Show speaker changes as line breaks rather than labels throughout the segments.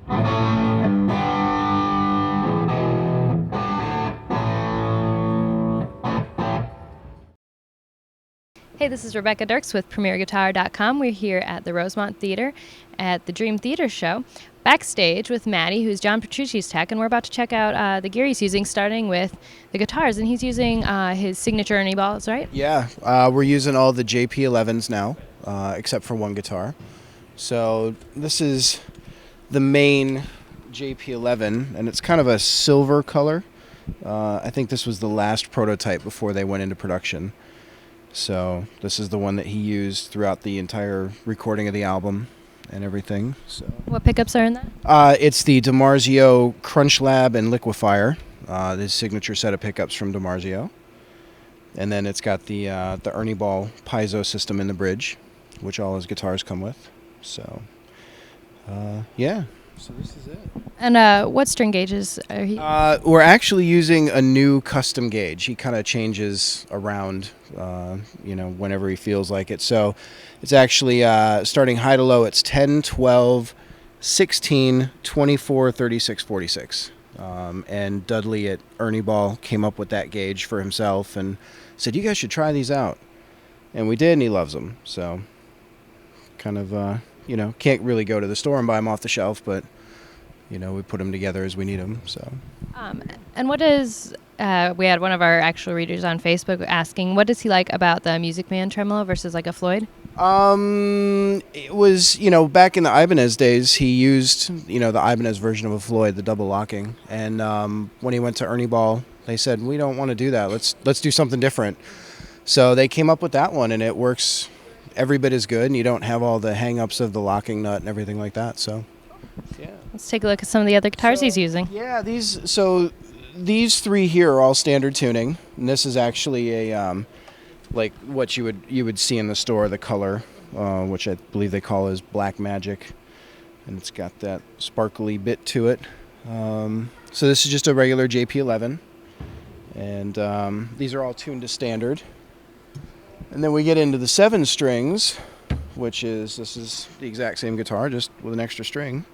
Hey, this is Rebecca Dirks with PremierGuitar.com. We're here at the Rosemont Theater at the Dream Theater Show, backstage with Maddie, who's John Petrucci's tech, and we're about to check out the gear he's using, starting with the guitars. And he's using his signature Ernie balls, right?
Yeah, we're using all the JP11s now, except for one guitar. So this is the main JP11, and it's kind of a silver color. I think this was the last prototype before they went into production. So this is the one that he used throughout the entire recording of the album and everything. So
What pickups are in that?
it's the DiMarzio Crunch Lab and Liquefier, his signature set of pickups from DiMarzio. And then it's got the Ernie Ball piezo system in the bridge, which all his guitars come with. So, yeah. So this is it.
And what string gauges are he?
We're actually using a new custom gauge. He kind of changes around, whenever he feels like it. So it's actually starting high to low. It's 10, 12, 16, 24, 36, 46. And Dudley at Ernie Ball came up with that gauge for himself and said, "You guys should try these out." And we did, and he loves them. So kind of, can't really go to the store and buy them off the shelf, but we put them together as we need them. So.
And what is, we had one of our actual readers on Facebook asking, what does he like about the Music Man tremolo versus like a Floyd?
It was, back in the Ibanez days, he used, the Ibanez version of a Floyd, the double locking. And when he went to Ernie Ball, they said, "We don't want to do that. Let's do something different." So they came up with that one, and it works every bit as good, and you don't have all the hang-ups of the locking nut and everything like that. So, yeah.
Let's take a look at some of the other guitars he's using.
Yeah, these three here are all standard tuning, and this is actually a like what you would see in the store, the color, which I believe they call is Black Magic, and it's got that sparkly bit to it. So this is just a regular JP11, and these are all tuned to standard. And then we get into the 7 strings, this is the exact same guitar, just with an extra string.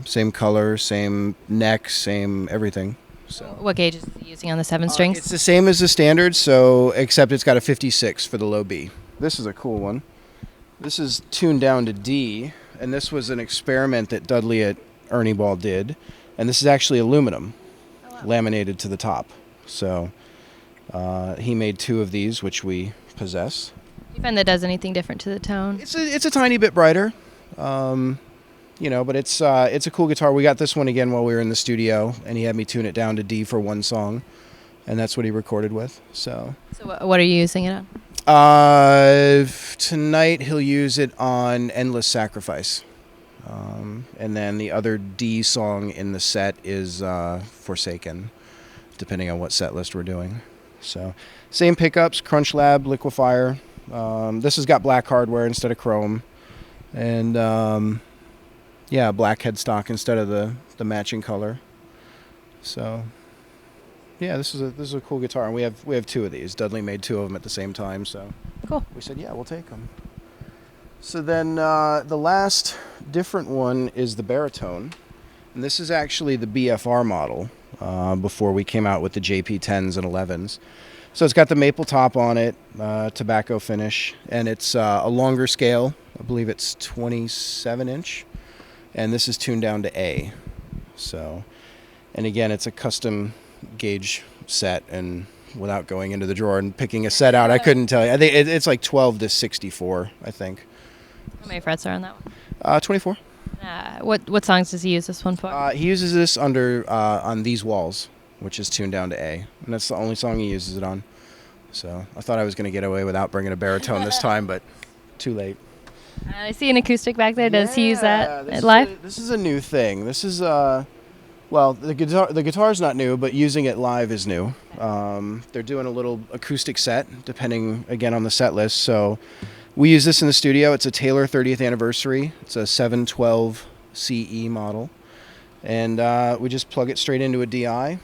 Same color, same neck, same everything. So
What gauge is he using on the 7 strings?
it's the same as the standard, so except it's got a 56 for the low B. This is a cool one. This is tuned down to D, and this was an experiment that Dudley at Ernie Ball did, and this is actually aluminum, laminated to the top. So he made 2 of these, which we possess.
Do you find that does anything different to the tone?
It's a tiny bit brighter. But it's a cool guitar. We got this one again while we were in the studio, and he had me tune it down to D for one song, and that's what he recorded with. So
what are you using it on?
Tonight he'll use it on Endless Sacrifice, and then the other D song in the set is Forsaken, depending on what set list we're doing. So same pickups, Crunch Lab, Liquefier. This has got black hardware instead of chrome, and black headstock instead of the matching color. So, yeah, this is a cool guitar, and we have 2 of these. Dudley made 2 of them at the same time, so
Cool.
we said, yeah, we'll take them. So then the last different one is the Baritone, and this is actually the BFR model before we came out with the JP10s and 11s. So it's got the maple top on it, tobacco finish, and it's a longer scale. I believe it's 27-inch. And this is tuned down to A. So, and again, it's a custom gauge set, and without going into the drawer and picking a set out, I couldn't tell you. I think it's like 12 to 64, I think.
How many frets are on that one?
24.
What songs does he use this one for?
He uses this on These Walls, which is tuned down to A, and that's the only song he uses it on. So I thought I was going to get away without bringing a baritone this time, but too late.
I see an acoustic back there. Does he use that live?
This is a new thing. This is the guitar's not new, but using it live is new. They're doing a little acoustic set, depending again on the set list. So we use this in the studio. It's a Taylor 30th anniversary. It's a 712 CE model, and we just plug it straight into a DI,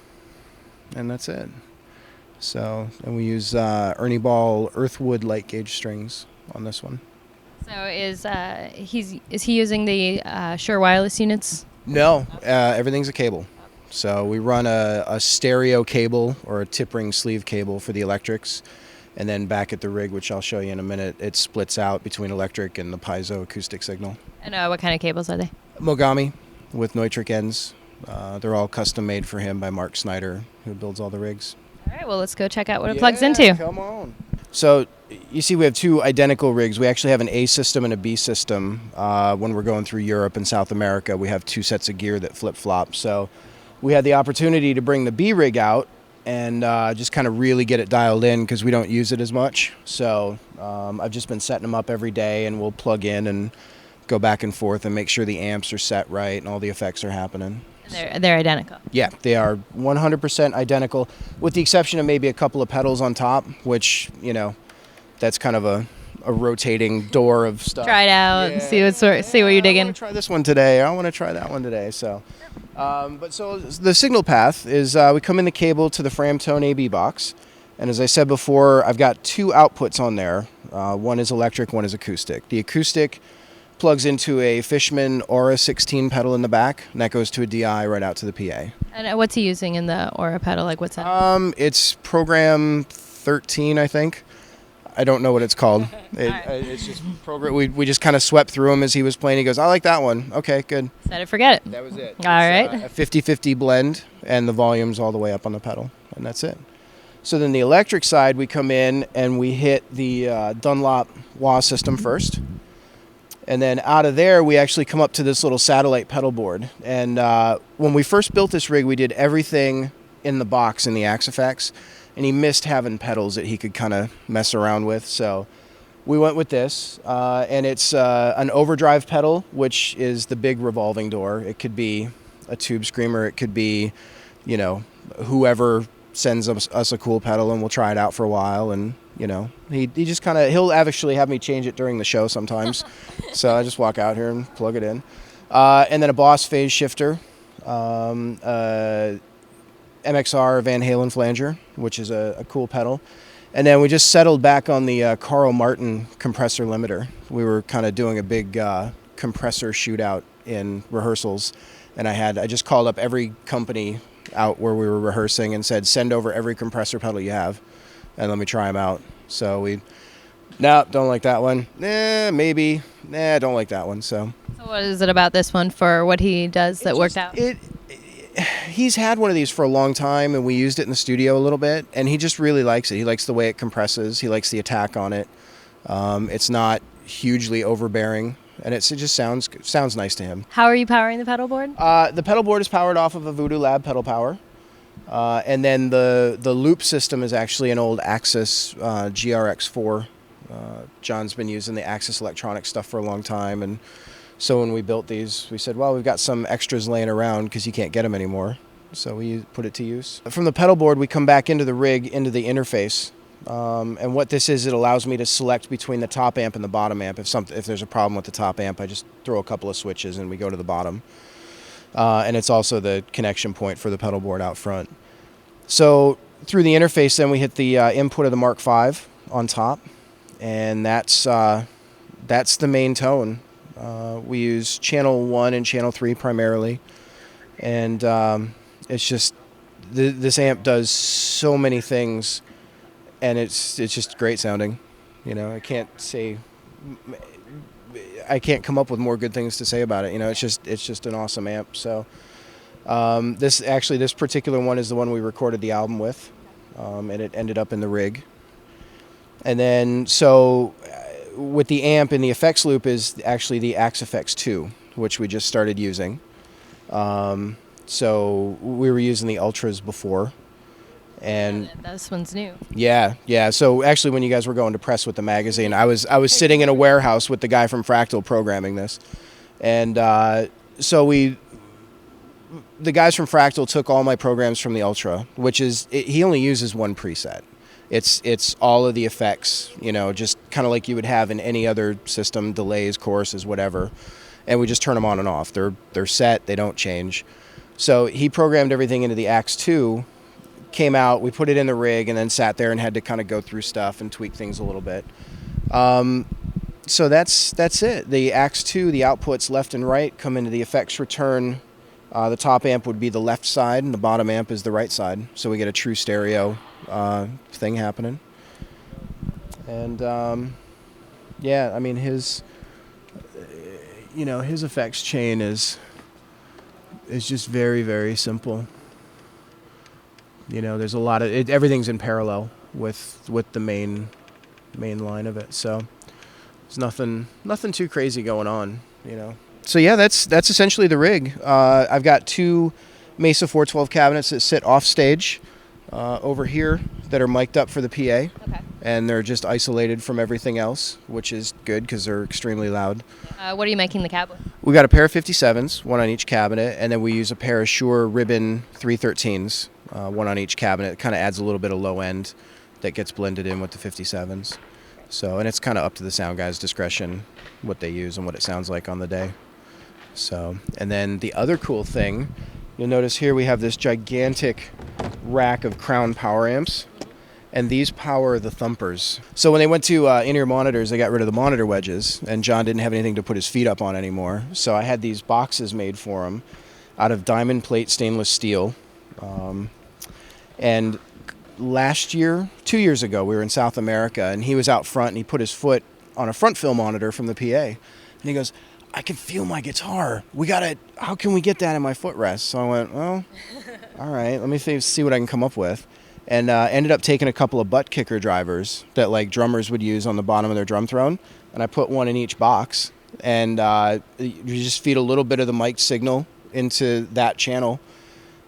and that's it. So, and we use Ernie Ball Earthwood light gauge strings on this one.
So is he using the Shure wireless units?
No, everything's a cable. So we run a stereo cable or a tip ring sleeve cable for the electrics. And then back at the rig, which I'll show you in a minute, it splits out between electric and the piezo acoustic signal.
And what kind of cables are they?
Mogami with Neutrik ends. They're all custom made for him by Mark Snyder, who builds all the rigs.
All right, well, let's go check out what it plugs into.
Come on. So you see we have two identical rigs. We actually have an A system and a B system. When we're going through Europe and South America, we have two sets of gear that flip-flop. So we had the opportunity to bring the B rig out and just kind of really get it dialed in because we don't use it as much. So I've just been setting them up every day, and we'll plug in and go back and forth and make sure the amps are set right and all the effects are happening.
They're identical.
Yeah, they are 100% identical, with the exception of maybe a couple of pedals on top, which, that's kind of a rotating door of stuff.
Try it out and see what you're digging.
I want to try this one today. I want to try that one today. So, so the signal path is we come in the cable to the Framtone AB box, and as I said before, I've got two outputs on there. One is electric, one is acoustic. The acoustic plugs into a Fishman Aura 16 pedal in the back, and that goes to a DI right out to the PA.
And what's he using in the Aura pedal? Like, what's that?
It's program 13, I think. I don't know what it's called. It's just program. We just kind of swept through him as he was playing. He goes, I like that one. Okay, good.
Set it, forget it.
That was it.
All right.
A 50-50 blend, and the volume's all the way up on the pedal, and that's it. So then the electric side, we come in and we hit the Dunlop wah system first. And then out of there, we actually come up to this little satellite pedal board. And when we first built this rig, we did everything in the box in the Axe effects. And he missed having pedals that he could kind of mess around with. So we went with this. And it's an overdrive pedal, which is the big revolving door. It could be a tube screamer. It could be, whoever sends us a cool pedal, and we'll try it out for a while. And he just kind of, he'll actually have me change it during the show sometimes. So I just walk out here and plug it in. And then a Boss phase shifter, MXR Van Halen flanger, which is a cool pedal. And then we just settled back on the Carl Martin compressor limiter. We were kind of doing a big compressor shootout in rehearsals. And I just called up every company out where we were rehearsing and said, send over every compressor pedal you have and let me try them out. So don't like that one. Maybe. Don't like that one. So
what is it about this one for what he does that worked out?
He's had one of these for a long time, and we used it in the studio a little bit, and he just really likes it. He likes the way it compresses. He likes the attack on it. It's not hugely overbearing, and it just sounds nice to him.
How are you powering the pedal board?
The pedal board is powered off of a Voodoo Lab pedal power. And then the loop system is actually an old Axis GRX4. John's been using the Axis electronic stuff for a long time, and so when we built these, we said, well, we've got some extras laying around because you can't get them anymore. So we put it to use. From the pedal board, we come back into the rig, into the interface. And what this is, it allows me to select between the top amp and the bottom amp. If there's a problem with the top amp, I just throw a couple of switches and we go to the bottom. And it's also the connection point for the pedal board out front. So through the interface, then we hit the input of the Mark V on top, and that's the main tone. We use channel 1 and channel 3 primarily, and it's just this amp does so many things, and it's just great sounding. I can't come up with more good things to say about it. It's just an awesome amp. So this particular one is the one we recorded the album with, and it ended up in the rig. And then with the amp and the effects loop is actually the Axe Effects 2, which we just started using. So we were using the Ultras before. And
this one's new.
Yeah. So actually, when you guys were going to press with the magazine, I was sitting in a warehouse with the guy from Fractal programming this, and so the guys from Fractal took all my programs from the Ultra, which is he only uses one preset. It's all of the effects, just kind of like you would have in any other system, delays, choruses, whatever, and we just turn them on and off. They're set, they don't change. So he programmed everything into the Axe 2. Came out, we put it in the rig, and then sat there and had to kind of go through stuff and tweak things a little bit. So that's it. The Axe 2, the outputs left and right come into the effects return. The top amp would be the left side, and the bottom amp is the right side. So we get a true stereo thing happening. And yeah, I mean his effects chain is just very, very simple. There's a lot of everything's in parallel with the main line of it. So there's nothing too crazy going on. So yeah, that's essentially the rig. I've got 2 Mesa 412 cabinets that sit off stage over here that are mic'd up for the PA.
Okay.
And they're just isolated from everything else, which is good because they're extremely loud.
What are you making the cab with?
We got a pair of 57s, one on each cabinet, and then we use a pair of Shure Ribbon 313s, one on each cabinet. It kind of adds a little bit of low end that gets blended in with the 57s. So, and it's kind of up to the sound guy's discretion what they use and what it sounds like on the day. So, and then the other cool thing, you'll notice here we have this gigantic rack of Crown power amps, and these power the Thumpers. So when they went to in-ear monitors, they got rid of the monitor wedges, and John didn't have anything to put his feet up on anymore. So I had these boxes made for him out of diamond plate stainless steel. And last year, 2 years ago, we were in South America, and he was out front, and he put his foot on a front fill monitor from the PA. And he goes, I can feel my guitar. How can we get that in my footrest? So I went, well, all right, let me see what I can come up with. And ended up taking a couple of butt kicker drivers that like drummers would use on the bottom of their drum throne. And I put one in each box. And you just feed a little bit of the mic signal into that channel,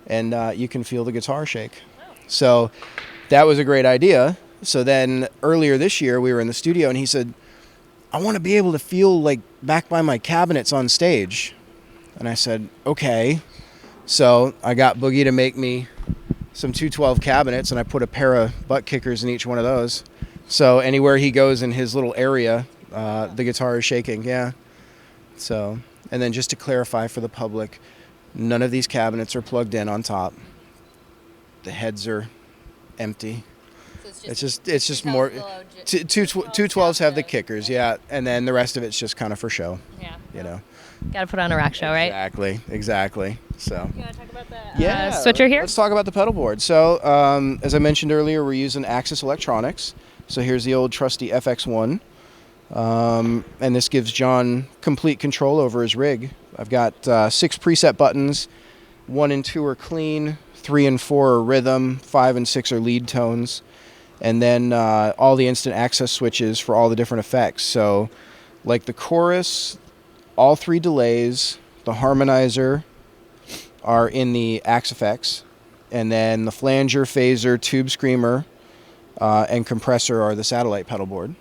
and you can feel the guitar shake. So that was a great idea. So then earlier this year, we were in the studio, and he said, I want to be able to feel like back by my cabinets on stage. And I said, okay. So I got Boogie to make me some 212 cabinets, and I put a pair of butt kickers in each one of those. So anywhere he goes in his little area, the guitar is shaking, yeah. So, and then just to clarify for the public, none of these cabinets are plugged in on top. The heads are empty. So it's just more. 212s have the kickers, yeah, and then the rest of it's just kind of for show.
Yeah. Got to put on a rock show, right?
Exactly. So.
You want to talk about the switcher here?
Let's talk about the pedal board. So, as I mentioned earlier, we're using Axis Electronics. So here's the old trusty FX1, and this gives John complete control over his rig. I've got 6 preset buttons. 1 and 2 are clean. 3 and 4 are rhythm. 5 and 6 are lead tones. And then all the instant access switches for all the different effects. So, like the chorus, all 3 delays, the harmonizer are in the Axe effects, and then the flanger, phaser, tube screamer, and compressor are the satellite pedal board.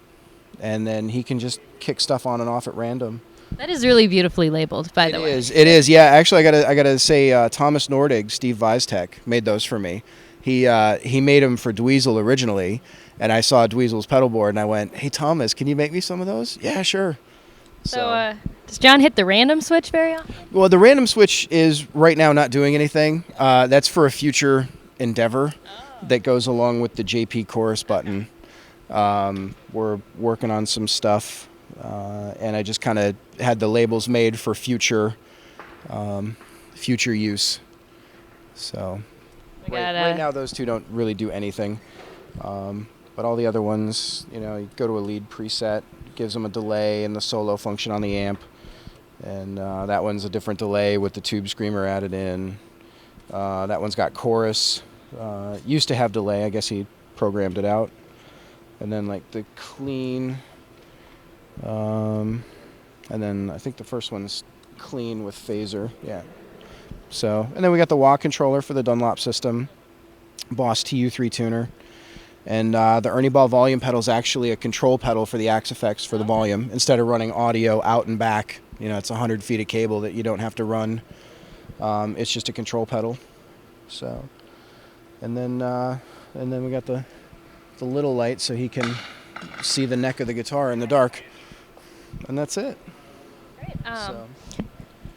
And then he can just kick stuff on and off at random.
That is really beautifully labeled, by the way.
It is. Yeah, actually, I gotta say, Thomas Nordig, Steve Viztech, made those for me. He made them for Dweezil originally, and I saw Dweezil's pedal board, and I went, "Hey Thomas, can you make me some of those?" Yeah, sure.
So does John hit the random switch very often? Well,
the random switch is right now not doing anything. That's for a future endeavor that goes along with the JP chorus button. We're working on some stuff, and I just kind of had the labels made for future use. So right now those 2 don't really do anything, but all the other ones, you go to a lead preset, gives them a delay and the solo function on the amp, and that one's a different delay with the tube screamer added in. That one's got chorus. Used to have delay, I guess he programmed it out. And then like the clean, and then I think the first one's clean with phaser, yeah. So, and then we got the wah controller for the Dunlop system, Boss TU3 tuner, and the Ernie Ball volume pedal is actually a control pedal for the Axe effects for the volume. Instead of running audio out and back, it's 100 feet of cable that you don't have to run. It's just a control pedal. So, and then we got the little light so he can see the neck of the guitar in the dark, and that's it.
Great.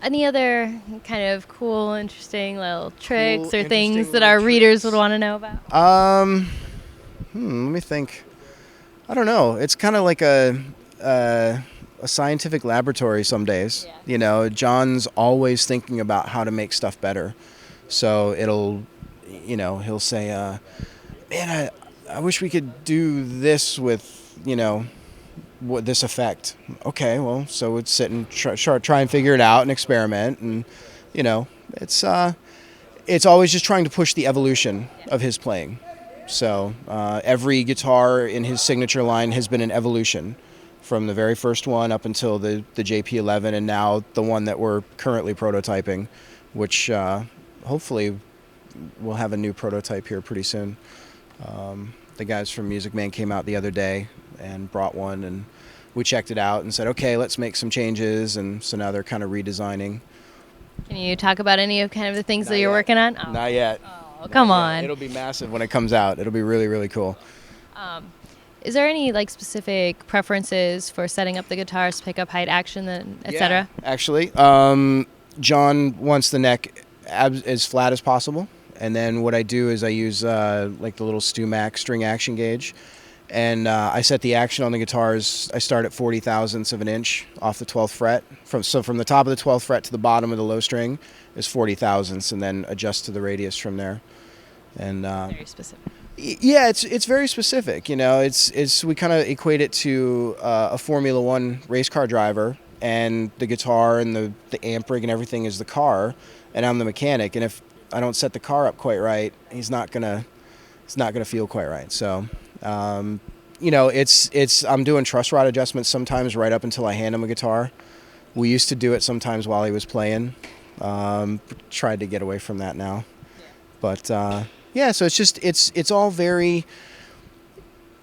Any other kind of cool, interesting little tricks or things that our readers would want to know about?
Let me think. I don't know. It's kind of like a a scientific laboratory some days.
Yeah.
You know, John's always thinking about how to make stuff better. So he'll say, man, I wish we could do this with, what this effect. Okay, well, so we'd sit and try and figure it out and experiment, and it's always just trying to push the evolution of his playing. So every guitar in his signature line has been an evolution, from the very first one up until the JP11, and now the one that we're currently prototyping, which hopefully we'll have a new prototype here pretty soon. The guys from Music Man came out the other day and brought one, and we checked it out and said, okay, let's make some changes, and so now they're kind of redesigning.
Can you talk about any of kind of the things
Not
that you're
yet.
working on? Oh.
Not yet.
Oh, come on.
It'll be massive when it comes out. It'll be really, really cool.
Is there any like specific preferences for setting up the guitars, pickup height, action, etc.?
Actually, John wants the neck as flat as possible, and then what I do is I use like the little StewMac string action gauge, and I set the action on the guitars. I start at 40 thousandths of an inch off the 12th fret. From the top of the 12th fret to the bottom of the low string is 40 thousandths, and then adjust to the radius from there. And
Very specific.
yeah, it's very specific. It's we kind of equate it to a Formula One race car driver, and the guitar and the amp rig and everything is the car, and I'm the mechanic. And if I don't set the car up quite right, it's not gonna feel quite right. So, I'm doing truss rod adjustments sometimes right up until I hand him a guitar. We used to do it sometimes while he was playing. Tried to get away from that now, but. Yeah, so it's all very,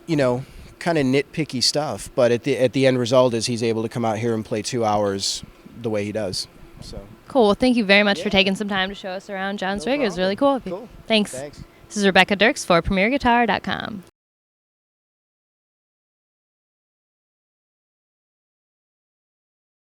kind of nitpicky stuff. But at the end result is he's able to come out here and play 2 hours the way he does. So
Cool. Well, thank you very much for
Yeah.
taking some time to show us around John's
No
rig. It was
problem.
really cool.
Cool.
Thanks.
Thanks.
This is Rebecca Dirks for PremierGuitar.com.